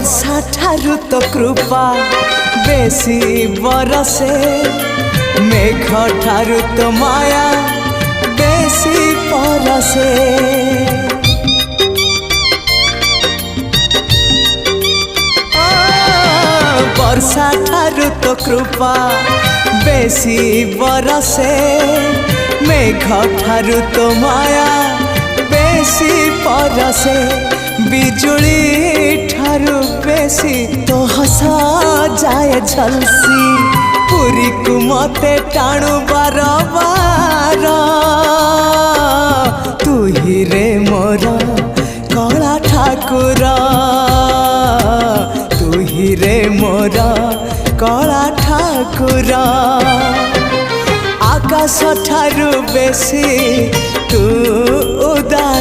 वर्षा ठारू तो कृपा बेसी बरसे, मेघ ठारू तो माया बेसी परसे। वर्षा ठारू तो कृपा बेसी बरसे, मेघ ठारू तो माया बेसी परसे। बिजुली ठारू बेसी तो हसा जाए झलसी, पुरी को मते टाणु बार बार। तू ही रे मोर कला ठाकुर, तू ही रे मोर कला ठाकुर। आकाश ठारू बेसी तू उदार।